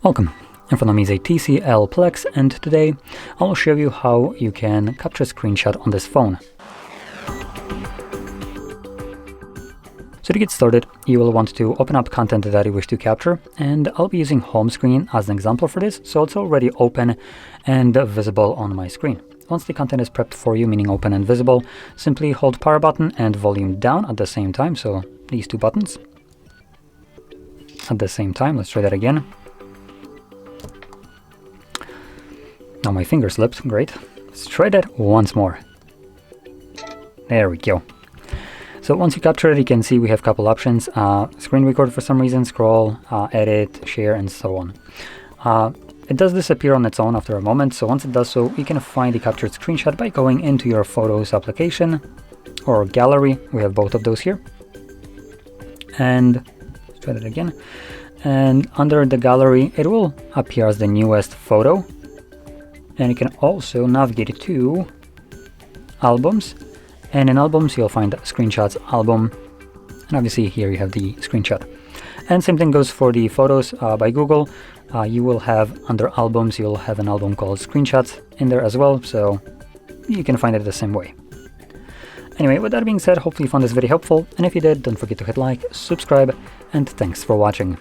Welcome, in front of me is a TCL Plex, and today I'll show you how you can capture a screenshot on this phone. So to get started, you will want to open up content that you wish to capture, and I'll be using home screen as an example for this, so it's already open and visible on my screen. Once the content is prepped for you, meaning open and visible, simply hold power button and volume down at the same time, so these two buttons. At the same time, let's try that again. Now my finger slipped, great. Let's try that once more. There we go. So once you capture it, you can see we have a couple options. Screen record for some reason, scroll, edit, share, and so on. It does disappear on its own after a moment, so once it does so, you can find the captured screenshot by going into your Photos application or gallery. We have both of those here. And let's try that again. And under the gallery, it will appear as the newest photo. And you can also navigate to albums, and in albums you'll find screenshots album, and obviously here you have the screenshot. And same thing goes for the photos by Google. You will have under albums, you'll have an album called screenshots in there as well, so you can find it the same way. Anyway, with that being said, hopefully you found this video helpful, and if you did, don't forget to hit like, subscribe, and thanks for watching.